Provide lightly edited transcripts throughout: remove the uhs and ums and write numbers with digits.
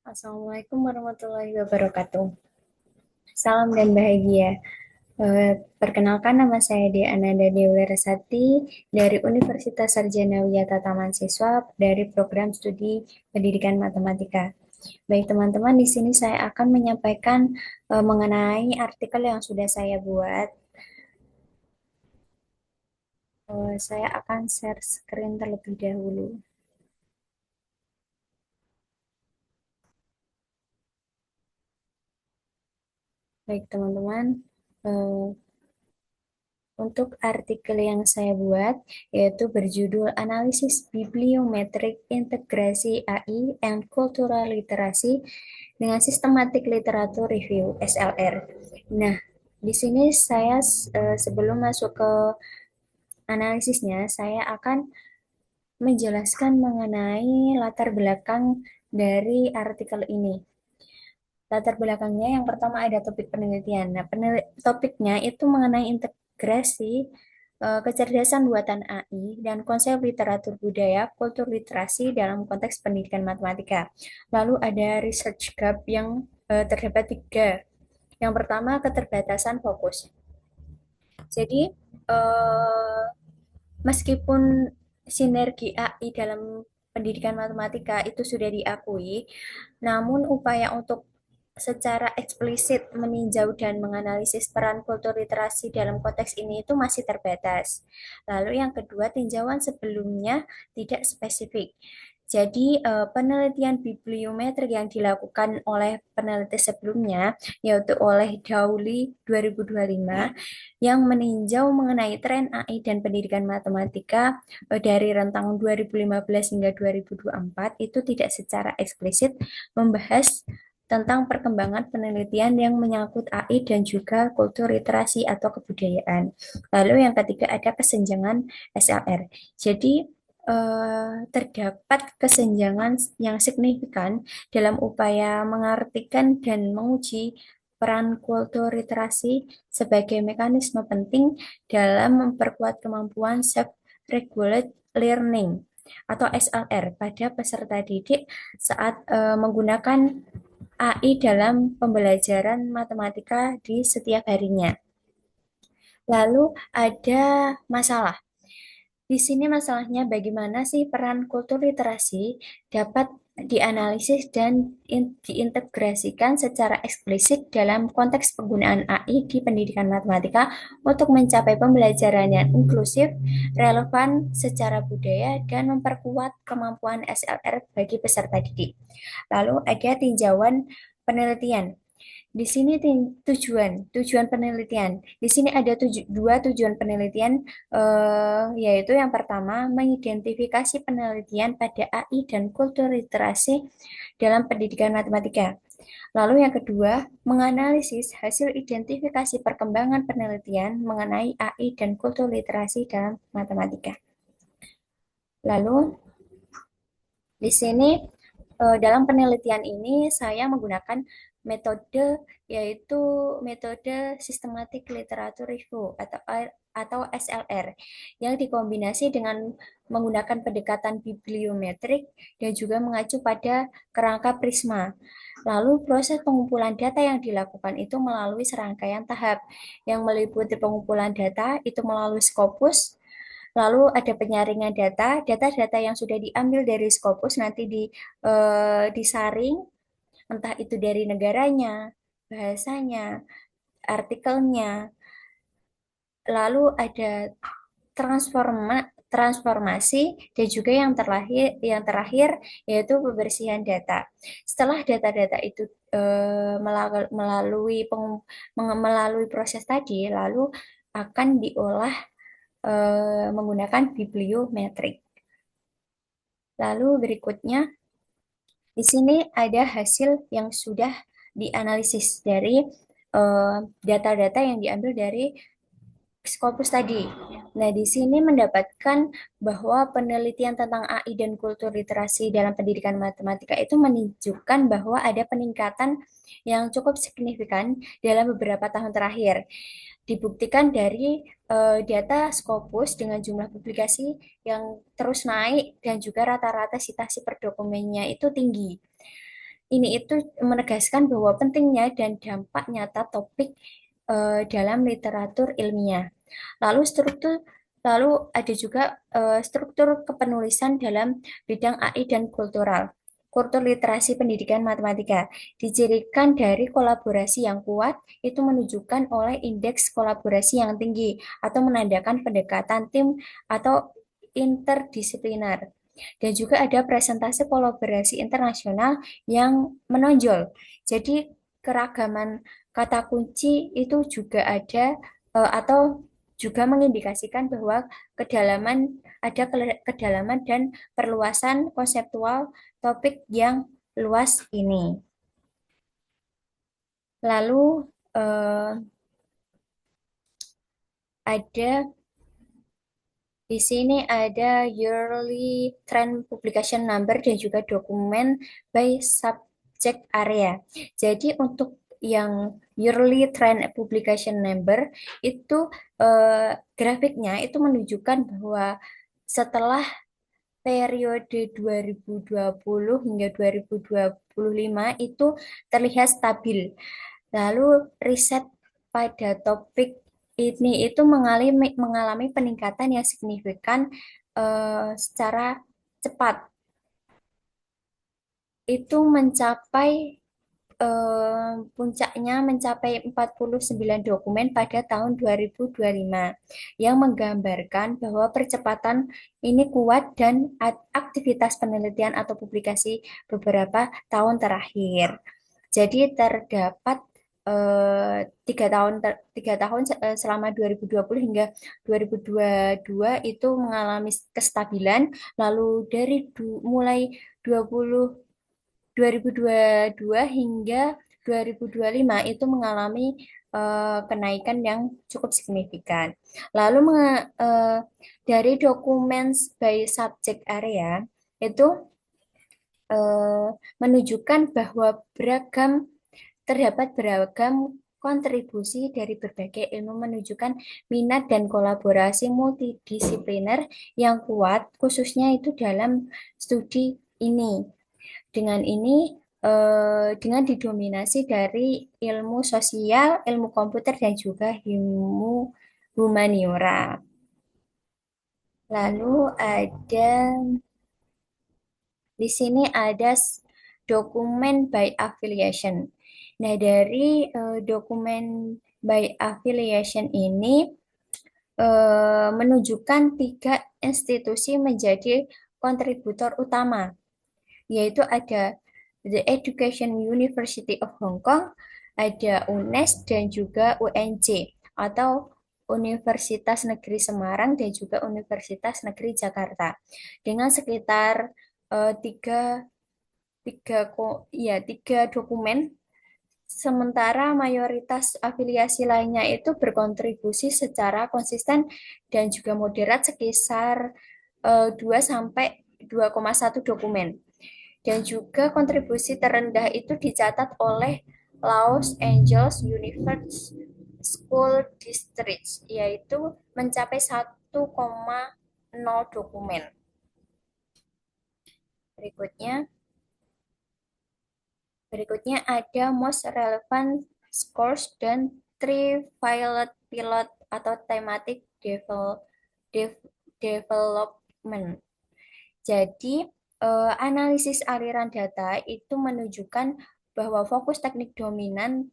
Assalamualaikum warahmatullahi wabarakatuh. Salam dan bahagia. Perkenalkan nama saya Ananda Dewi Resati dari Universitas Sarjana Wiyata Taman Siswa dari program studi Pendidikan Matematika. Baik teman-teman, di sini saya akan menyampaikan mengenai artikel yang sudah saya buat. Saya akan share screen terlebih dahulu. Baik teman-teman, eh, untuk artikel yang saya buat, yaitu berjudul Analisis Bibliometrik Integrasi AI and Cultural Literacy dengan Systematic Literature Review (SLR). Nah, di sini saya sebelum masuk ke analisisnya, saya akan menjelaskan mengenai latar belakang dari artikel ini. Latar belakangnya yang pertama ada topik penelitian. Nah, topiknya itu mengenai integrasi kecerdasan buatan AI dan konsep literatur budaya, kultur literasi dalam konteks pendidikan matematika. Lalu ada research gap yang terdapat tiga. Yang pertama keterbatasan fokus. Jadi eh, meskipun sinergi AI dalam pendidikan matematika itu sudah diakui, namun upaya untuk secara eksplisit meninjau dan menganalisis peran kultur literasi dalam konteks ini itu masih terbatas. Lalu yang kedua, tinjauan sebelumnya tidak spesifik. Jadi penelitian bibliometrik yang dilakukan oleh peneliti sebelumnya, yaitu oleh Dowley 2025, yang meninjau mengenai tren AI dan pendidikan matematika dari rentang 2015 hingga 2024, itu tidak secara eksplisit membahas tentang perkembangan penelitian yang menyangkut AI dan juga kultur literasi atau kebudayaan. Lalu yang ketiga ada kesenjangan SLR. Jadi terdapat kesenjangan yang signifikan dalam upaya mengartikan dan menguji peran kultur literasi sebagai mekanisme penting dalam memperkuat kemampuan self-regulate learning atau SLR pada peserta didik saat menggunakan AI dalam pembelajaran matematika di setiap harinya. Lalu ada masalah. Di sini masalahnya bagaimana sih peran kultur literasi dapat dianalisis dan diintegrasikan secara eksplisit dalam konteks penggunaan AI di pendidikan matematika untuk mencapai pembelajaran yang inklusif, relevan secara budaya, dan memperkuat kemampuan SLR bagi peserta didik. Lalu ada tinjauan penelitian. Di sini tujuan penelitian. Di sini ada dua tujuan penelitian, yaitu yang pertama mengidentifikasi penelitian pada AI dan kultur literasi dalam pendidikan matematika. Lalu yang kedua, menganalisis hasil identifikasi perkembangan penelitian mengenai AI dan kultur literasi dalam matematika. Lalu di sini dalam penelitian ini saya menggunakan metode yaitu metode Systematic Literature Review atau SLR yang dikombinasi dengan menggunakan pendekatan bibliometrik dan juga mengacu pada kerangka Prisma. Lalu proses pengumpulan data yang dilakukan itu melalui serangkaian tahap yang meliputi pengumpulan data itu melalui Scopus. Lalu ada penyaringan data-data yang sudah diambil dari Scopus nanti disaring, entah itu dari negaranya, bahasanya, artikelnya. Lalu ada transformasi dan juga yang terakhir yaitu pembersihan data. Setelah data-data itu melalui proses tadi, lalu akan diolah menggunakan bibliometrik. Lalu berikutnya, di sini ada hasil yang sudah dianalisis dari data-data yang diambil dari Scopus tadi. Nah, di sini mendapatkan bahwa penelitian tentang AI dan kultur literasi dalam pendidikan matematika itu menunjukkan bahwa ada peningkatan yang cukup signifikan dalam beberapa tahun terakhir. Dibuktikan dari data Scopus dengan jumlah publikasi yang terus naik dan juga rata-rata citasi per dokumennya itu tinggi. Ini itu menegaskan bahwa pentingnya dan dampak nyata topik dalam literatur ilmiah. Lalu lalu ada juga struktur kepenulisan dalam bidang AI dan kultural. Kultur literasi pendidikan matematika dicirikan dari kolaborasi yang kuat, itu menunjukkan oleh indeks kolaborasi yang tinggi atau menandakan pendekatan tim atau interdisipliner. Dan juga ada presentasi kolaborasi internasional yang menonjol. Jadi keragaman kata kunci itu juga ada atau juga mengindikasikan bahwa kedalaman kedalaman dan perluasan konseptual topik yang luas ini. Lalu eh, ada di sini ada yearly trend publication number dan juga dokumen by subject area. Jadi untuk yang yearly trend publication number itu grafiknya itu menunjukkan bahwa setelah periode 2020 hingga 2025 itu terlihat stabil. Lalu riset pada topik ini itu mengalami peningkatan yang signifikan secara cepat. Itu mencapai puncaknya mencapai 49 dokumen pada tahun 2025 yang menggambarkan bahwa percepatan ini kuat dan aktivitas penelitian atau publikasi beberapa tahun terakhir. Jadi terdapat 3 tahun selama 2020 hingga 2022 itu mengalami kestabilan. Lalu dari mulai 2022 hingga 2025 itu mengalami kenaikan yang cukup signifikan. Lalu dari dokumen by subject area itu eh, menunjukkan bahwa terdapat beragam kontribusi dari berbagai ilmu menunjukkan minat dan kolaborasi multidisipliner yang kuat, khususnya itu dalam studi ini. Dengan ini, dengan didominasi dari ilmu sosial, ilmu komputer, dan juga ilmu humaniora. Lalu ada di sini ada dokumen by affiliation. Nah, dari dokumen by affiliation ini menunjukkan 3 institusi menjadi kontributor utama, yaitu ada The Education University of Hong Kong, ada UNES, dan juga UNJ, atau Universitas Negeri Semarang dan juga Universitas Negeri Jakarta, dengan sekitar tiga, tiga dokumen. Sementara mayoritas afiliasi lainnya itu berkontribusi secara konsisten dan juga moderat sekitar 2 sampai 2,1 dokumen. Dan juga kontribusi terendah itu dicatat oleh Los Angeles Unified School District, yaitu mencapai 1,0 dokumen. Berikutnya, Berikutnya ada most relevant scores dan pilot atau thematic development. Jadi, analisis aliran data itu menunjukkan bahwa fokus teknik dominan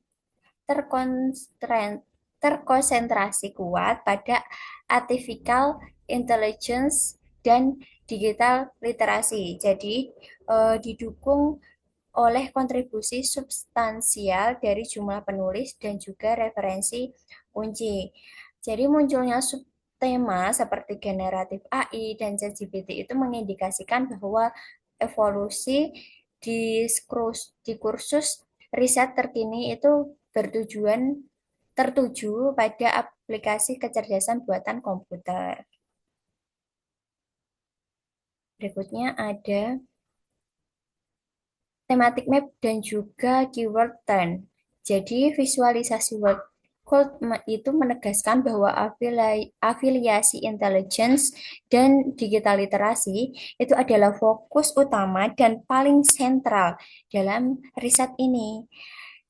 terkonsentrasi kuat pada artificial intelligence dan digital literasi. Jadi, didukung oleh kontribusi substansial dari jumlah penulis dan juga referensi kunci. Jadi munculnya subtema seperti generatif AI dan ChatGPT itu mengindikasikan bahwa evolusi di kursus riset terkini itu tertuju pada aplikasi kecerdasan buatan komputer. Berikutnya ada thematic map dan juga keyword trend. Jadi visualisasi Itu menegaskan bahwa afiliasi intelligence dan digital literasi itu adalah fokus utama dan paling sentral dalam riset ini,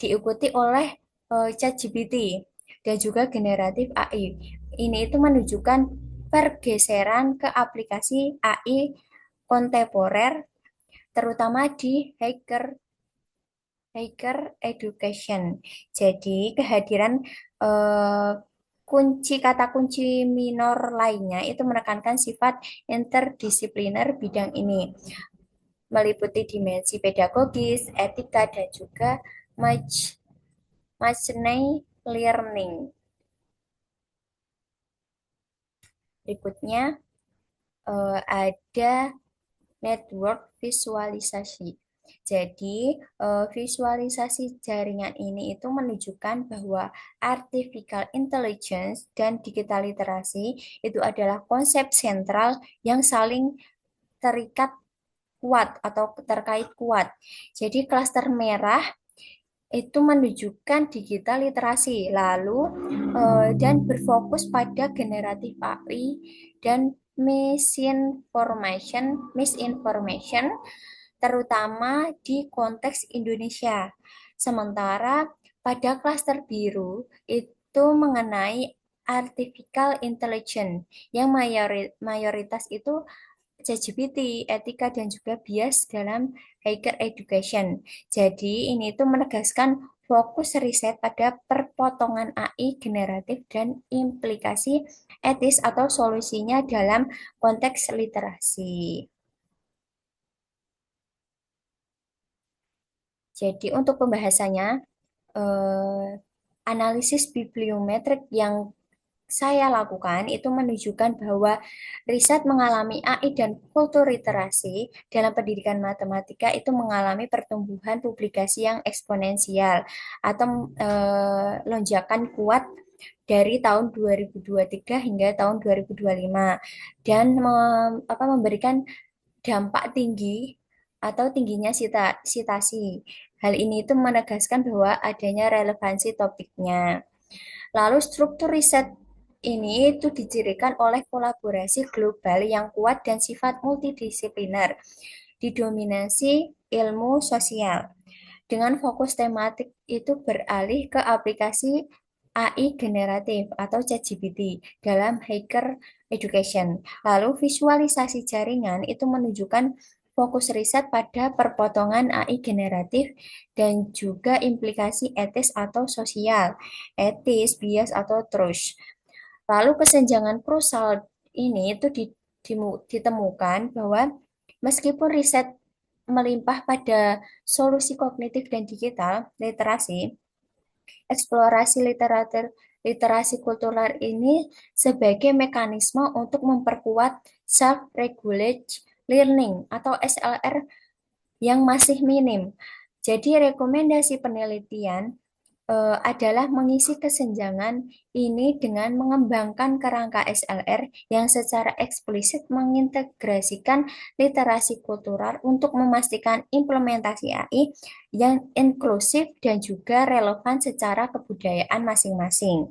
diikuti oleh ChatGPT dan juga generatif AI. Ini itu menunjukkan pergeseran ke aplikasi AI kontemporer, terutama di Higher Education. Jadi, kehadiran eh, kata kunci minor lainnya itu menekankan sifat interdisipliner bidang ini, meliputi dimensi pedagogis, etika, dan juga mach- machine learning. Berikutnya ada network visualisasi. Jadi, visualisasi jaringan ini itu menunjukkan bahwa artificial intelligence dan digital literasi itu adalah konsep sentral yang saling terikat kuat atau terkait kuat. Jadi, klaster merah itu menunjukkan digital literasi, lalu dan berfokus pada generatif AI dan misinformation terutama di konteks Indonesia. Sementara pada klaster biru itu mengenai artificial intelligence yang mayoritas itu ChatGPT, etika dan juga bias dalam higher education. Jadi ini tuh menegaskan fokus riset pada perpotongan AI generatif dan implikasi etis atau solusinya dalam konteks literasi. Jadi untuk pembahasannya, eh, analisis bibliometrik yang saya lakukan itu menunjukkan bahwa riset mengalami AI dan kultur literasi dalam pendidikan matematika itu mengalami pertumbuhan publikasi yang eksponensial atau lonjakan kuat dari tahun 2023 hingga tahun 2025 dan memberikan dampak tinggi atau tingginya sitasi. Hal ini itu menegaskan bahwa adanya relevansi topiknya. Lalu struktur riset ini itu dicirikan oleh kolaborasi global yang kuat dan sifat multidisipliner, didominasi ilmu sosial. Dengan fokus tematik itu beralih ke aplikasi AI generatif atau ChatGPT dalam higher education. Lalu visualisasi jaringan itu menunjukkan fokus riset pada perpotongan AI generatif dan juga implikasi etis atau sosial, etis, bias atau trust. Lalu kesenjangan krusal ini itu ditemukan bahwa meskipun riset melimpah pada solusi kognitif dan digital literasi, eksplorasi literasi kultural ini sebagai mekanisme untuk memperkuat self-regulate learning atau SLR yang masih minim. Jadi rekomendasi penelitian adalah mengisi kesenjangan ini dengan mengembangkan kerangka SLR yang secara eksplisit mengintegrasikan literasi kultural untuk memastikan implementasi AI yang inklusif dan juga relevan secara kebudayaan masing-masing.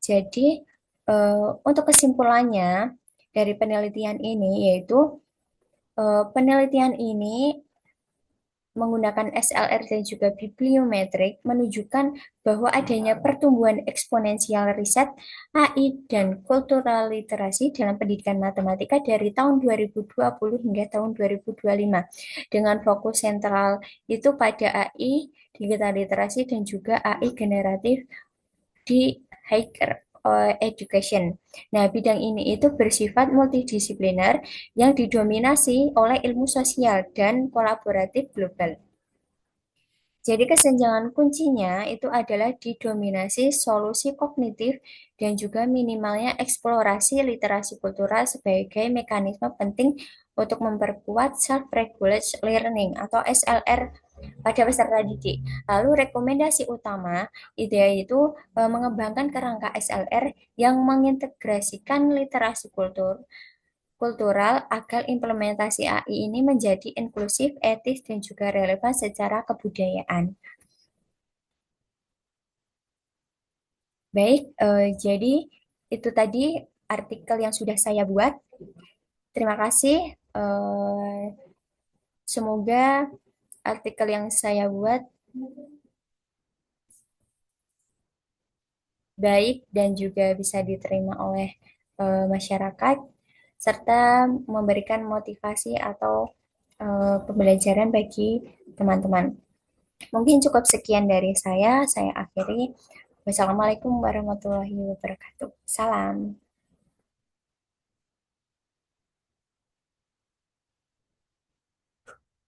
Jadi, untuk kesimpulannya dari penelitian ini yaitu penelitian ini menggunakan SLR dan juga bibliometrik menunjukkan bahwa adanya pertumbuhan eksponensial riset AI dan kultural literasi dalam pendidikan matematika dari tahun 2020 hingga tahun 2025 dengan fokus sentral itu pada AI, digital literasi dan juga AI generatif di higher education. Nah, bidang ini itu bersifat multidisipliner yang didominasi oleh ilmu sosial dan kolaboratif global. Jadi kesenjangan kuncinya itu adalah didominasi solusi kognitif dan juga minimalnya eksplorasi literasi kultural sebagai mekanisme penting untuk memperkuat self-regulate learning atau SLR pada peserta didik. Lalu rekomendasi utama ide itu mengembangkan kerangka SLR yang mengintegrasikan literasi kultural agar implementasi AI ini menjadi inklusif, etis, dan juga relevan secara kebudayaan. Baik, jadi itu tadi artikel yang sudah saya buat. Terima kasih. Semoga artikel yang saya buat baik dan juga bisa diterima oleh masyarakat, serta memberikan motivasi atau pembelajaran bagi teman-teman. Mungkin cukup sekian dari saya akhiri. Wassalamualaikum warahmatullahi wabarakatuh. Salam.